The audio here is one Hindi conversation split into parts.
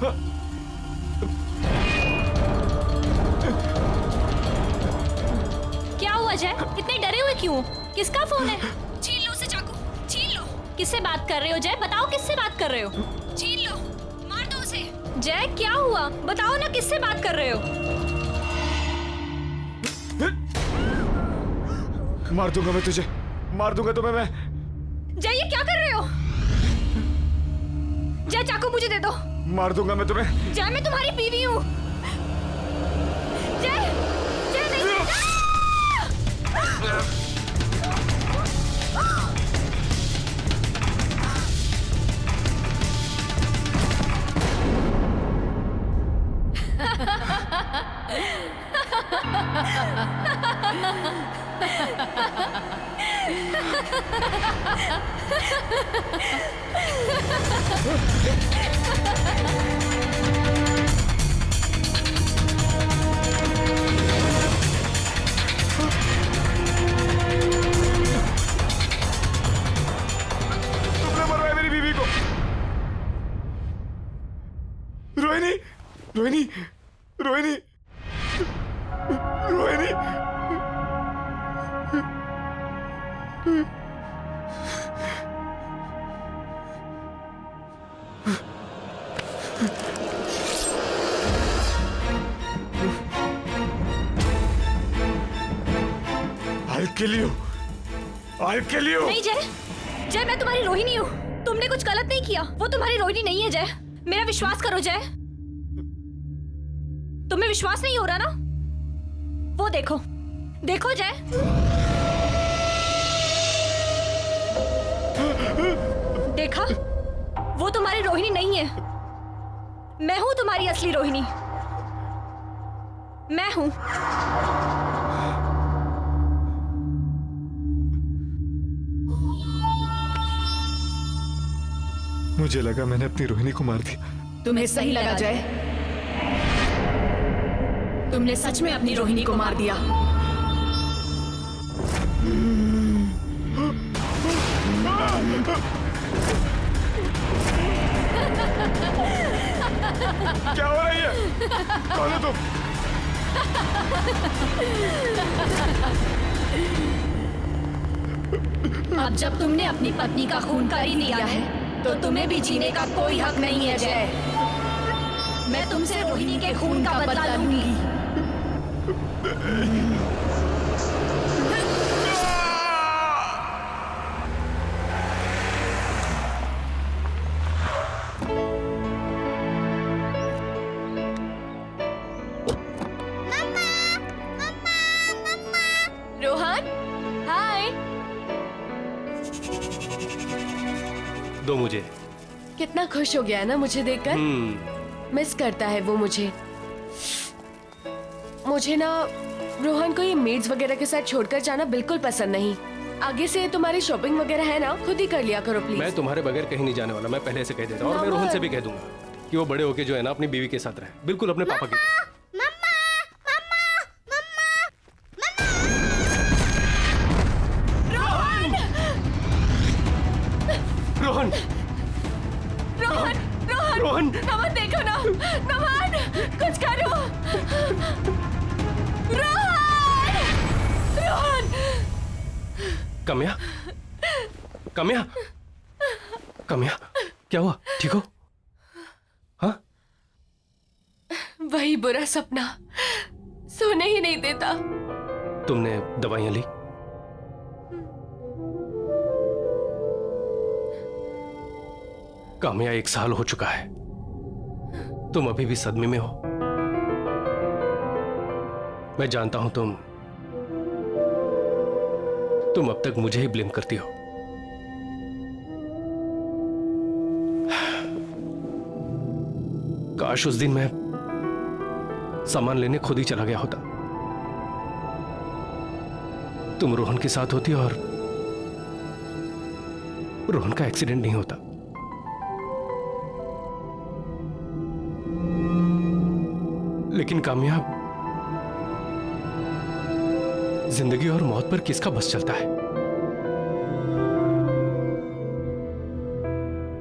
क्या हुआ जय? इतने डरे हुए क्यों? किसका फोन है? छीन लो उसे चाकू, छीन लो। किससे बात कर रहे हो जय? बताओ किससे बात कर रहे हो? छीन लो, मार दो उसे। जय क्या हुआ? बताओ ना किससे बात कर रहे हो? मार दूंगा मैं तुझे, मार दूंगा तुम्हें मैं। जय ये क्या कर रहे हो? जय चाकू मुझे दे दो। मार दूंगा मैं तुम्हें। जय मैं तुम्हारी बीवी हूँ। जय जय नहीं। तुमने मरवाया मेरी बीवी को। Rohini, Rohini, Rohini, Rohini. I'll kill you. I'll kill you. नहीं जय, जय मैं तुम्हारी रोहिणी हूँ। तुमने कुछ गलत नहीं किया। वो तुम्हारी रोहिणी नहीं है जय। मेरा विश्वास करो जय। तुम्हें विश्वास नहीं हो रहा ना? वो देखो, देखो जय। देखा? वो तुम्हारी रोहिणी नहीं है। मैं हूं तुम्हारी असली रोहिणी। मैं हूं। मुझे लगा मैंने अपनी रोहिणी को मार दिया। तुम्हें सही लगा जय? तुमने सच में अपनी रोहिणी को मार दिया। क्या हो रही है? कौन है तुम? अब जब तुमने अपनी पत्नी का खून कर ही लिया है तो तुम्हें भी जीने का कोई हक नहीं है जय। मैं तुमसे रोहिणी के खून का बदला लूंगी। रोहन, हाय। दो मुझे। कितना खुश हो गया है ना मुझे देखकर। मिस करता है वो मुझे। मुझे ना रोहन को ये मेड्स वगैरह के साथ छोड़कर जाना बिल्कुल पसंद नहीं। आगे से तुम्हारी शॉपिंग वगैरह है ना, खुद ही कर लिया करो प्लीज। मैं तुम्हारे बगैर कहीं नहीं जाने वाला। मैं पहले से कह देता हूँ और मैं रोहन से भी कह दूंगा कि वो बड़े होके जो है ना अपनी बीवी के साथ रहे, बिल्कुल अपने पापा के। रोहन, रोहन, रोहन, रोहन, नमन देखो ना, नमन, कुछ करो। रोहन, रोहन। कम्या, कम्या, कम्या, क्या हुआ? ठीक हो? हाँ? वही बुरा सपना सोने ही नहीं देता। तुमने दवाइयां ली? काम्या 1 साल हो चुका है। तुम अभी भी सदमे में हो। मैं जानता हूं तुम अब तक मुझे ही ब्लेम करती हो। काश उस दिन मैं सामान लेने खुद ही चला गया होता। तुम रोहन के साथ होती और रोहन का एक्सीडेंट नहीं होता। लेकिन कामयाब जिंदगी और मौत पर किसका बस चलता है?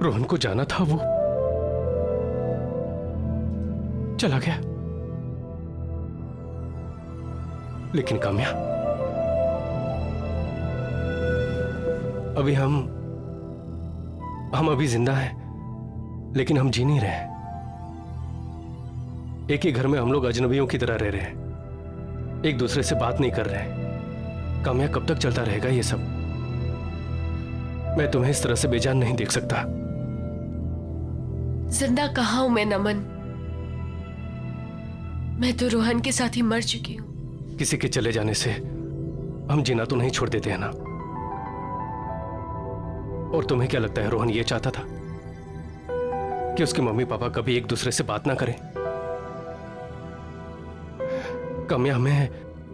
रोहन को जाना था, चला गया। लेकिन काम्या, अभी हम अभी जिंदा हैं, लेकिन हम जी नहीं रहे। एक ही घर में हम लोग अजनबियों की तरह रह रहे हैं, एक दूसरे से बात नहीं कर रहे। काम्या, कब तक चलता रहेगा ये सब? मैं तुम्हें इस तरह से बेजान नहीं देख सकता। जिंदा कहाँ हूं मैं नमन? मैं तो रोहन के साथ ही मर चुकी हूँ। किसी के चले जाने से हम जीना तो नहीं छोड़ देते हैं ना। और तुम्हें क्या लगता है रोहन ये चाहता था कि उसके मम्मी पापा कभी एक दूसरे से बात ना करें? काम्या, हमें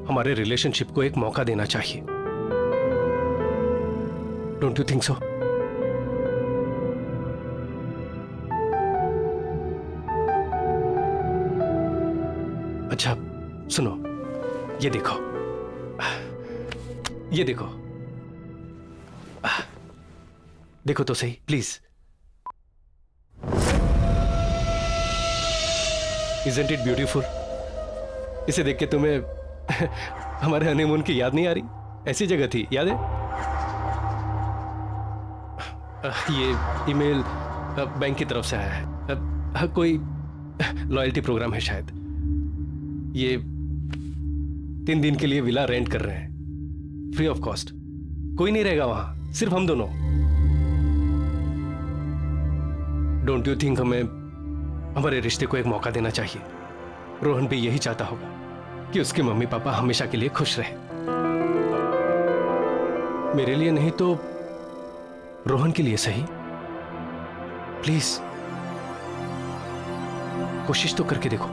हमारे रिलेशनशिप को एक मौका देना चाहिए। Don't you think so? अच्छा सुनो, ये देखो, ये देखो, देखो तो सही प्लीज। Isn't it beautiful? इसे देख के तुम्हें हमारे हनीमून की याद नहीं आ रही? ऐसी जगह थी, याद है? ये ईमेल बैंक की तरफ से आया है, कोई लॉयल्टी प्रोग्राम है शायद। ये 3 दिन के लिए विला रेंट कर रहे हैं, फ्री ऑफ कॉस्ट। कोई नहीं रहेगा वहां, सिर्फ हम दोनों। डोंट यू थिंक हमें हमारे रिश्ते को एक मौका देना चाहिए? रोहन भी यही चाहता होगा कि उसके मम्मी पापा हमेशा के लिए खुश रहे। मेरे लिए नहीं तो रोहन के लिए सही। प्लीज कोशिश तो करके देखो।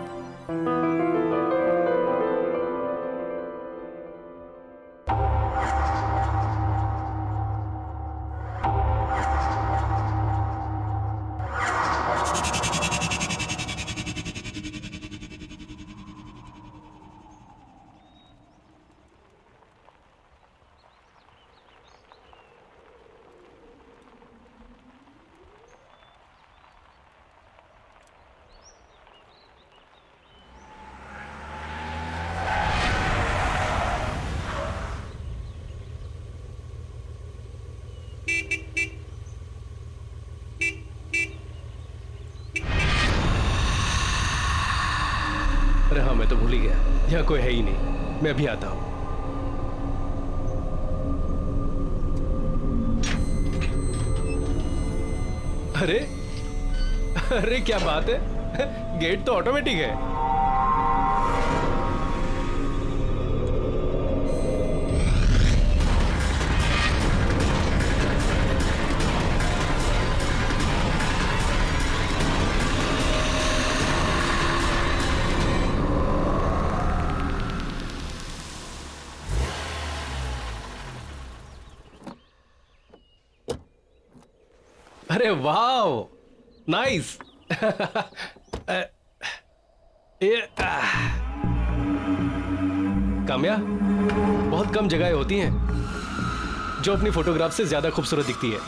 अरे हाँ, मैं तो भूल ही गया, यहाँ कोई है ही नहीं। मैं अभी आता हूं। अरे अरे क्या बात है, गेट तो ऑटोमेटिक है। अरे वाह, नाइस। काम्या, बहुत कम जगहें होती हैं जो अपनी फोटोग्राफ से ज्यादा खूबसूरत दिखती है।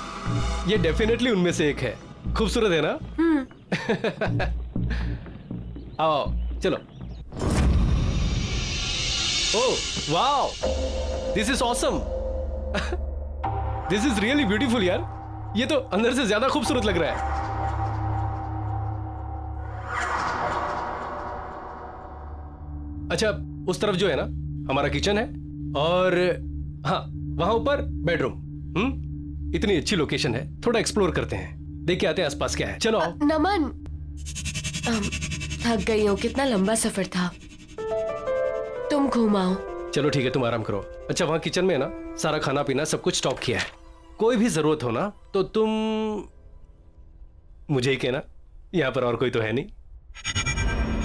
ये डेफिनेटली उनमें से एक है। खूबसूरत है ना? आओ चलो। ओह वाह, this is awesome. This is really beautiful यार। ये तो अंदर से ज्यादा खूबसूरत लग रहा है। अच्छा, उस तरफ जो है ना हमारा किचन है, और हाँ वहां ऊपर बेडरूम। इतनी अच्छी लोकेशन है, थोड़ा एक्सप्लोर करते हैं, देख के आते हैं आसपास क्या है। चलो नमन, थक गई हूँ, कितना लंबा सफर था। तुम घुमाओ। चलो ठीक है, तुम आराम करो। अच्छा, वहां किचन में ना सारा खाना पीना सब कुछ स्टॉक किया है। कोई भी जरूरत हो ना तो तुम मुझे ही कहना। यहाँ पर और कोई तो है नहीं,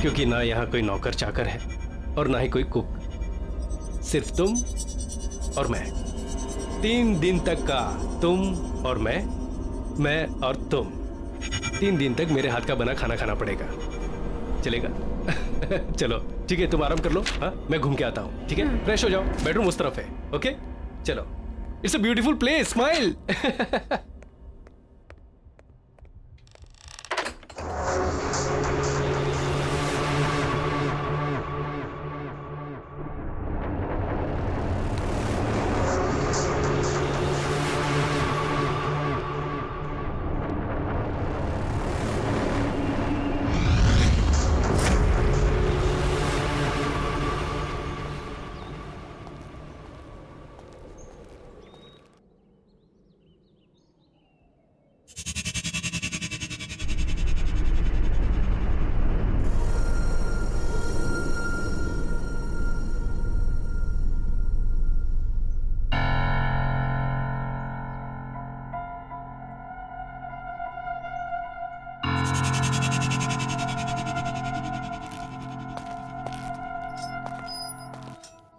क्योंकि ना यहाँ कोई नौकर चाकर है और ना ही कोई कुक। सिर्फ तुम और मैं। 3 दिन तक का तुम और मैं और तुम। 3 दिन तक मेरे हाथ का बना खाना खाना पड़ेगा। चलेगा? चलो ठीक है, तुम आराम कर लो। हाँ, मैं घूम के आता हूँ। ठीक है, फ्रेश हो जाओ। बेडरूम उस तरफ है। ओके चलो। It's a beautiful place, smile.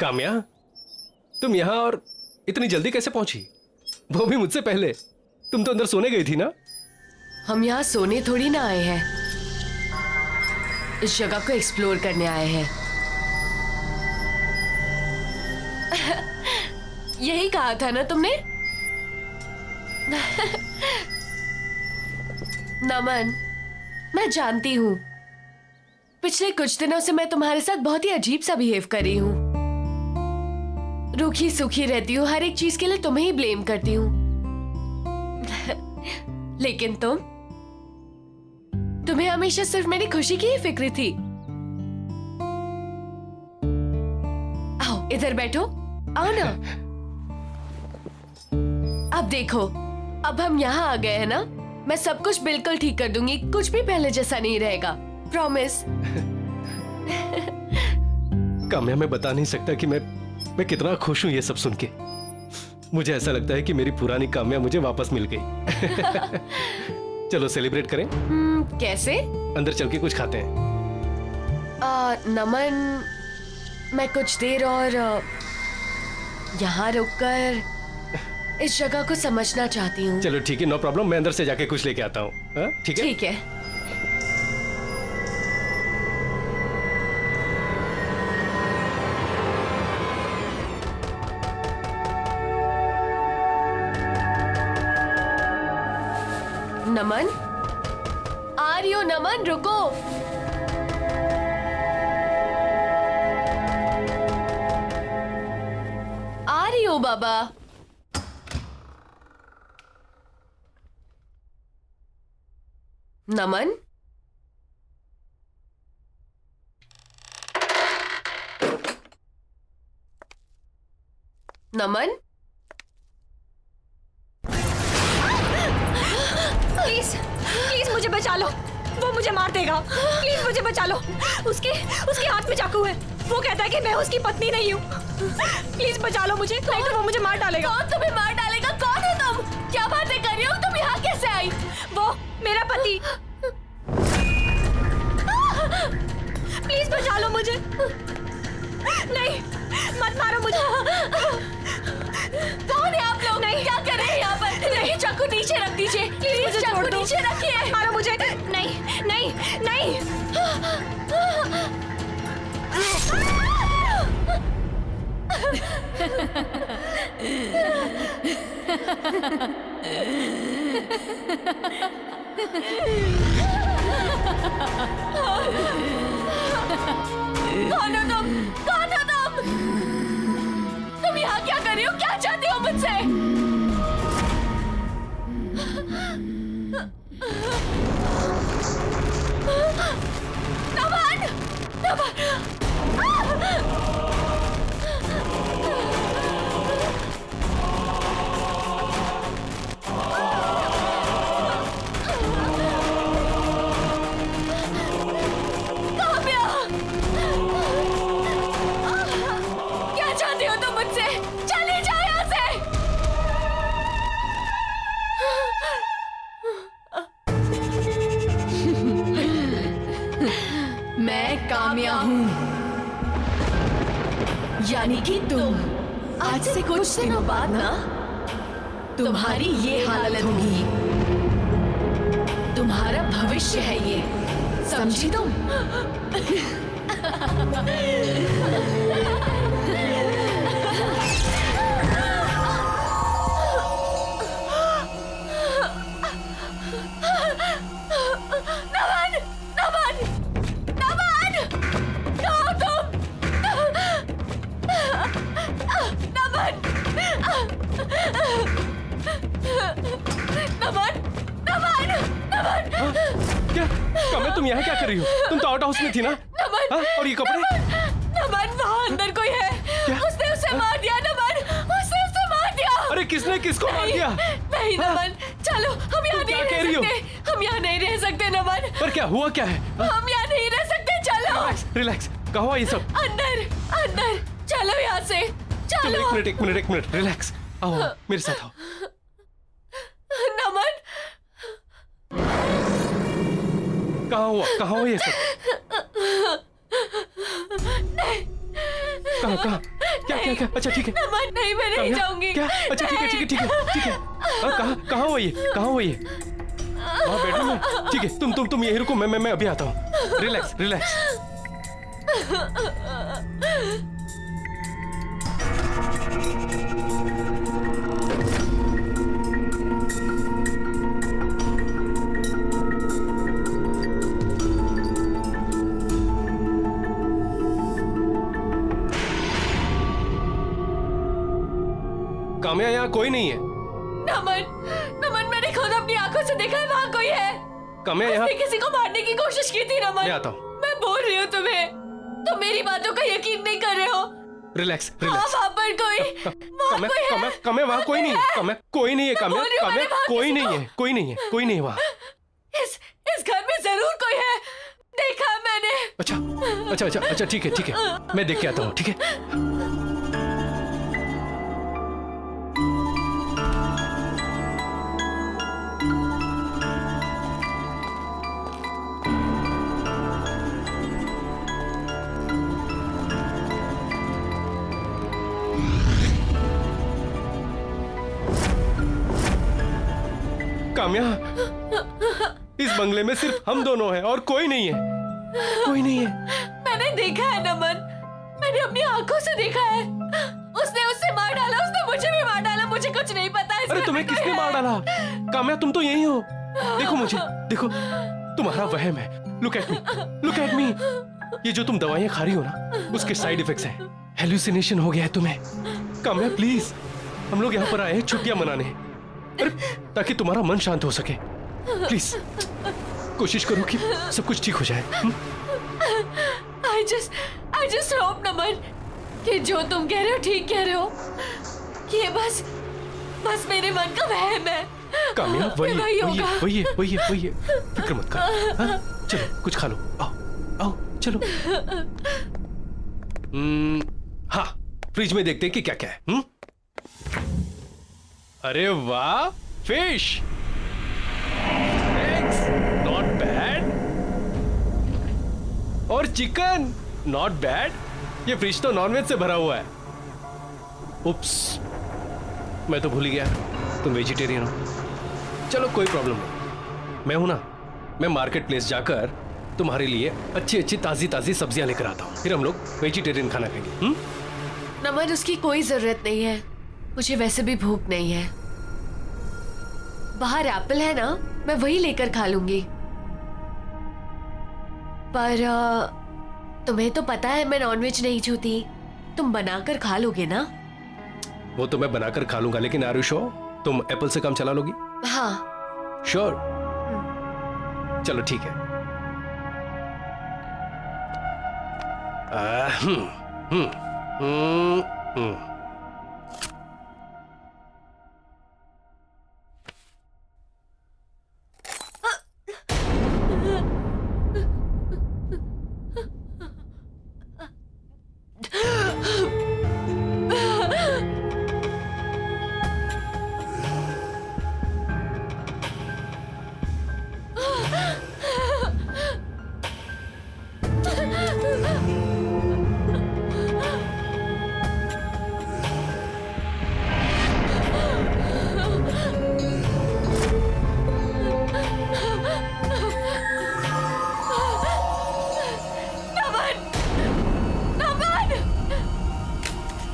Kamya, तुम यहाँ और इतनी जल्दी कैसे पहुंची? वो भी मुझसे पहले। तुम तो अंदर सोने गई थी ना? हम यहाँ सोने थोड़ी ना आए हैं, इस जगह को एक्सप्लोर करने आए हैं। यही कहा था ना तुमने? नमन, मैं जानती हूँ पिछले कुछ दिनों से मैं तुम्हारे साथ बहुत ही अजीब सा बिहेव कर रही हूँ। रूखी सूखी रहती हूँ, हर एक चीज के लिए तुम्हें ही ब्लेम करती हूँ। लेकिन तुम्हें हमेशा सिर्फ मेरी खुशी की ही फिक्र थी। आओ इधर बैठो, आओ ना। अब देखो, अब हम यहाँ आ गए हैं ना, मैं सब कुछ बिल्कुल ठीक कर दूंगी, कुछ भी पहले जैसा नहीं रहेगा, प्रॉमिस। काम्या, मैं बता नहीं सकता कि मैं कितना खुश हूं ये सब सुन के। मुझे ऐसा लगता है कि मेरी पुरानी काम्या मुझे वापस मिल गई। चलो सेलिब्रेट करें। कैसे? अंदर चल के कुछ खाते हैं। नमन, मैं कुछ देर और यहाँ रुककर इस जगह को समझना चाहती हूँ। चलो ठीक है, नो प्रॉब्लम। मैं अंदर से जाके कुछ लेके आता हूँ। ठीक है? ठीक है। नमन, आ रही हो? नमन रुको। आ रही हो बाबा? नमन, नमन, प्लीज प्लीज मुझे बचा लो, वो मुझे मार देगा। प्लीज मुझे बचा लो। उसके हाथ में चाकू है, वो कहता है कि मैं उसकी पत्नी नहीं हूँ। प्लीज बचा लो मुझे, नहीं तो वो मुझे मार डालेगा। कौन तुम्हें मार डालेगा? कौन है तुम? क्या बातें कर रही हो? तुम यहाँ कैसे आई? वो मेरा पति। प्लीज बचा लो मुझे। नहीं, मत मारो मुझे। कौन है आप लोग? नहीं। क्या कर रहे हैं यहाँ पर? नहीं, चाकू नीचे रख दीजिए। प्लीज चाकू नीचे रखिए। मत मारो मुझे। नहीं नहीं नहीं। कौन हो तुम? कौन हो तुम? तुम यहाँ क्या कर रही हो? क्या चाहती हो मुझसे? नमन! काम्या! क्या चाहती हो तुम मुझसे? चले जाओ यहाँ से! मैं काम्या हूँ, यानी कि तुम। आज से कुछ दिनों बाद ना तुम्हारी ये हालत होगी। तुम्हारा भविष्य है ये, समझी तुम? नमन! नमन! नमन! कहाँ तुम? नमन! नमन! नमन! नमन! क्या काम्या, तुम यहाँ क्या कर रही हो? तुम तो आउट हाउस में थी ना? नमन! हाँ? और ये कपड़े? नमन, वहाँ अंदर कोई है। क्या? उसने उसे मार दिया। नमन, उसने उसे मार दिया। अरे किसने किसको मार दिया? नहीं नमन, चलो हम यहाँ क्या नहीं कह रह रही हो? सकते। हम यहाँ नहीं रह सकते नमन। पर क्या हुआ क्या है? हम यहाँ नहीं रह सकते, चलो। रिलैक्स रिलैक्स, कहाँ हुआ ये सब? अंदर अंदर चलो यहाँ से, चलो चलो। एक मिनट रिलैक्स। आओ मेरे साथ आओ। नमन, कहाँ हुआ ये सब? कहाँ? क्या क्या क्या? अच्छा ठीक है। नमन नहीं, मैं नहीं काम्या, जाऊंगी। क्या? अच्छा ठीक है ठीक है ठीक है ठीक है। कहाँ कहाँ हो ये? कहाँ हो ये? हाँ बेडरूम में। ठीक है, तुम यही रुको, मैं अभी आता हूँ। Relax relax. काम्या, यहाँ कोई नहीं है। नमन मैंने खुद अपनी आंखों से देखा है, वहाँ कोई है। काम्या, यहाँ उसने किसी को मारने की कोशिश की थी नमन। मैं आता हूँ। मैं बोल रही हूँ तुम्हें, तुम मेरी बातों का यकीन नहीं कर रहे हो। रिलैक्स हाँ, रिलैक्स। वहाँ पर कोई, वहाँ काम्या कोई है। काम्या, वहाँ कोई नहीं है। काम्या कोई नहीं है। काम्या बोल रही हूँ, काम्या मैंने वहाँ कोई किसी नहीं को- है, कोई नहीं है, कोई नहीं है वहाँ। इस घर में जरूर कोई है, देखा मैंने। अच्छा अच्छा अच्छा अच्छा ठीक है ठीक है, मैं देख के आता हूँ। ठीक है। काम्या, इस बंगले में सिर्फ हम दोनों हैं और कोई नहीं है, कोई नहीं है। मैंने देखा है नमन, मैंने अपनी आंखों से देखा है। उसने उससे मार डाला, उसने मुझे भी मार डाला, मुझे कुछ नहीं पता। इस अरे घर तुम्हें में कोई किसने है। मार डाला? काम्या तुम तो यही हो। देखो मुझे, देखो, तुम्हारा वहम है। Look at me, look at me. ये जो तुम दवाइयां खा रही हो ना, उसके साइड इफेक्ट्स हैं। हेलुसिनेशन हो गया है तुम्हें। काम्या प्लीज, हम लोग यहाँ पर आए हैं छुट्टियां मनाने, अरे ताकि तुम्हारा मन शांत हो सके। प्लीज कोशिश करो कि सब कुछ ठीक हो जाए। I just hope नमन कि जो तुम कह रहे हो ठीक कह रहे हो, कि ये बस मेरे मन का वहम है। काम्या ये वही वही वही होगा। वही वही वही, फिक्र मत कर। हाँ? चलो कुछ खा लो, आओ आओ चलो। हाँ, फ्रिज में देखते हैं कि क्या क्या है। अरे वाह, फिश, एग्स, नॉट बैड, और चिकन, नॉट बैड। ये फ्रिज तो नॉनवेज से भरा हुआ है। उप्स, मैं तो भूल ही गया तुम वेजिटेरियन हो। चलो कोई प्रॉब्लम नहीं, मैं हूं ना, मैं मार्केट प्लेस जाकर तुम्हारे लिए अच्छी अच्छी ताजी ताजी सब्जियां लेकर आता हूं, फिर हम लोग वेजिटेरियन खाना खाएंगे। नमन उसकी कोई जरूरत नहीं है, मुझे वैसे भी भूख नहीं है। बाहर एप्पल है ना, मैं वही लेकर खा लूंगी। पर तुम्हें तो पता है मैं नॉनवेज नहीं छूती, तुम बनाकर खा लोगे ना? वो तो मैं बनाकर खा लूंगा, लेकिन आर यू श्योर तुम एप्पल से काम चला लोगी? हाँ। श्योर? चलो ठीक है।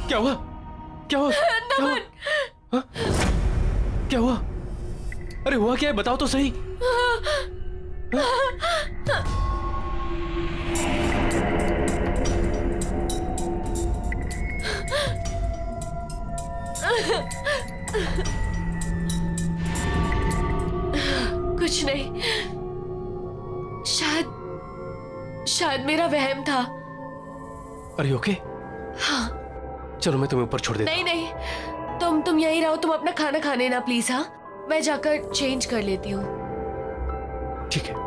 क्या हुआ? क्या हुआ? क्या हुआ? हाँ? क्या हुआ? अरे हुआ क्या है, बताओ तो सही। कुछ नहीं, शायद मेरा वहम था। अरे ओके? हाँ। चलो मैं तुम्हें ऊपर छोड़ देता नहीं नहीं, तुम यहीं रहो, तुम अपना खाना खाने ना प्लीज। हाँ, मैं जाकर चेंज कर लेती हूँ। हूँ। ठीक है।